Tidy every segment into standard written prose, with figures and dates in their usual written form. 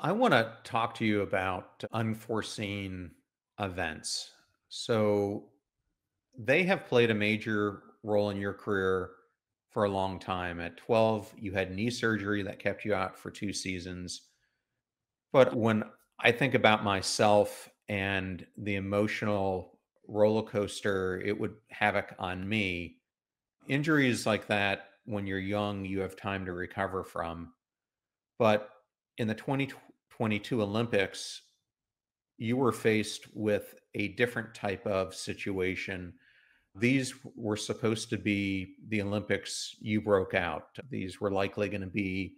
I want to talk to you about unforeseen events. So, they have played a major role in your career for a long time. At 12, you had knee surgery that kept you out for 2 seasons. But when I think about myself and the emotional roller coaster it would havoc on me, injuries like that, when you're young, you have time to recover from. But in the 2022 Olympics, you were faced with a different type of situation. These were supposed to be the Olympics you broke out. These were likely going to be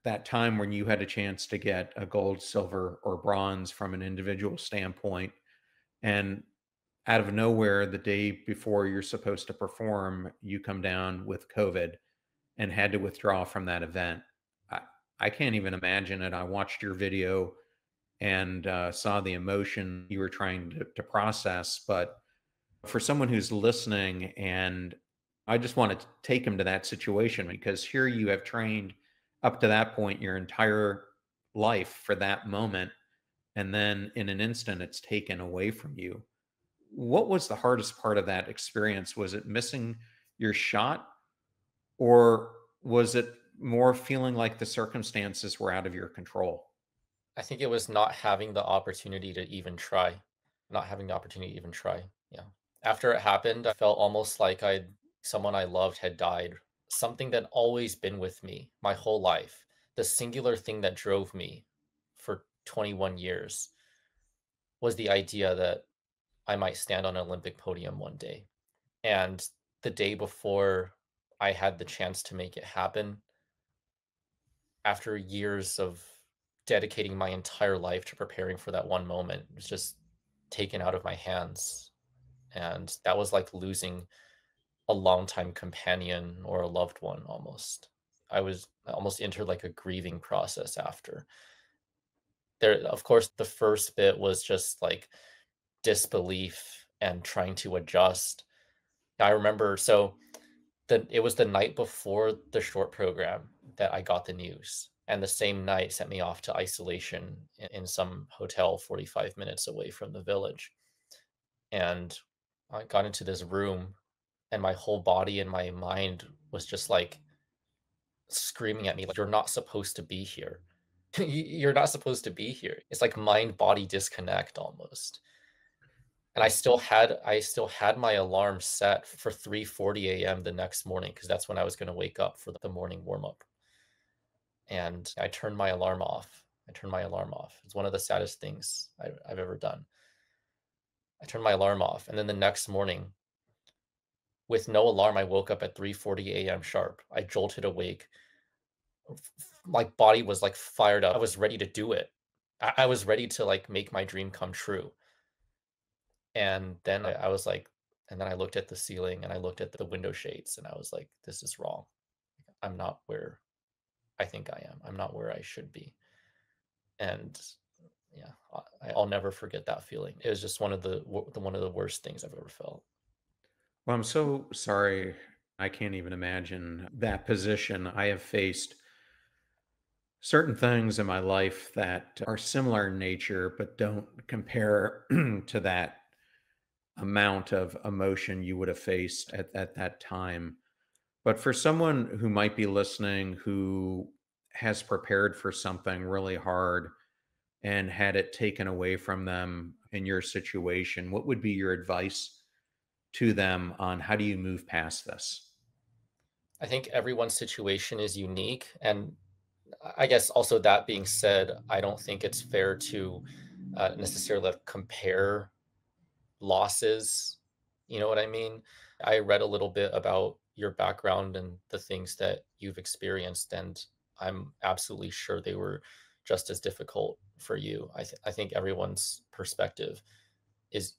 that time when you had a chance to get a gold, silver, or bronze from an individual standpoint. And out of nowhere, the day before you're supposed to perform, you come down with COVID and had to withdraw from that event. I, I can't even imagine it. I watched your video and saw the emotion you were trying to process. But for someone who's listening, and I just want to take them to that situation because here you have trained up to that point your entire life for that moment. And then in an instant, it's taken away from you. What was the hardest part of that experience? Was it missing your shot, or was it more feeling like the circumstances were out of your control? I think it was not having the opportunity to even try. Not having the opportunity to even try, yeah. After it happened, I felt almost like someone I loved had died. Something that always been with me my whole life. The singular thing that drove me for 21 years was the idea that I might stand on an Olympic podium one day. And the day before I had the chance to make it happen, after years of dedicating my entire life to preparing for that one moment, it was just taken out of my hands. And that was like losing a longtime companion or a loved one almost. I almost entered like a grieving process after. There, of course, the first bit was just like disbelief and trying to adjust. I remember it was the night before the short program that I got the news, and the same night sent me off to isolation in some hotel 45 minutes away from the village. And I got into this room, and my whole body and my mind was just like screaming at me, like, "You're not supposed to be here. You're not supposed to be here." It's like mind body disconnect almost. And I still had my alarm set for 3:40 a.m. the next morning because that's when I was gonna wake up for the morning warm up. And I turned my alarm off. I turned my alarm off. It's one of the saddest things I've ever done. I turned my alarm off, and then the next morning, with no alarm, I woke up at 3:40 a.m. sharp. I jolted awake. My body was, like, fired up. I was ready to do it. I was ready to, like, make my dream come true. And then I was like and then I looked at the ceiling, and I looked at the window shades, and I was like, "This is wrong. I'm not where I think I am. I'm not where I should be." And yeah, I'll never forget that feeling. It was just one of the worst things I've ever felt. Well, I'm so sorry. I can't even imagine that position. I have faced certain things in my life that are similar in nature, but don't compare to that amount of emotion you would have faced at that time. But for someone who might be listening who has prepared for something really hard and had it taken away from them in your situation, what would be your advice to them on how do you move past this? I think everyone's situation is unique, and I guess also that being said, I don't think it's fair to, necessarily, like, compare losses, you know what I mean? I read a little bit about your background and the things that you've experienced, and I'm absolutely sure they were just as difficult for you. I think everyone's perspective is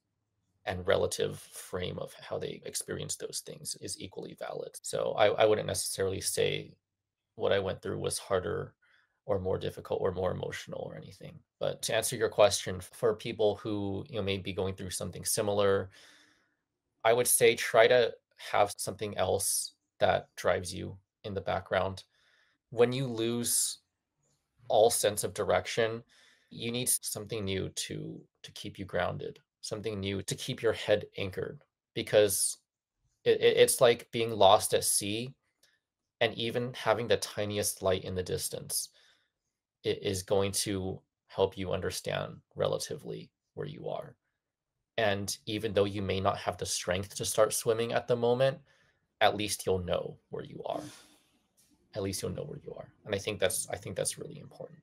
and relative frame of how they experience those things is equally valid. So I wouldn't necessarily say what I went through was harder or more difficult or more emotional or anything. But to answer your question, for people who, may be going through something similar, I would say try to have something else that drives you in the background. When you lose all sense of direction, you need something new to keep you grounded, something new to keep your head anchored, because it's like being lost at sea, and even having the tiniest light in the distance is going to help you understand relatively where you are. And even though you may not have the strength to start swimming at the moment, at least you'll know where you are. At least you'll know where you are. And I think that's really important.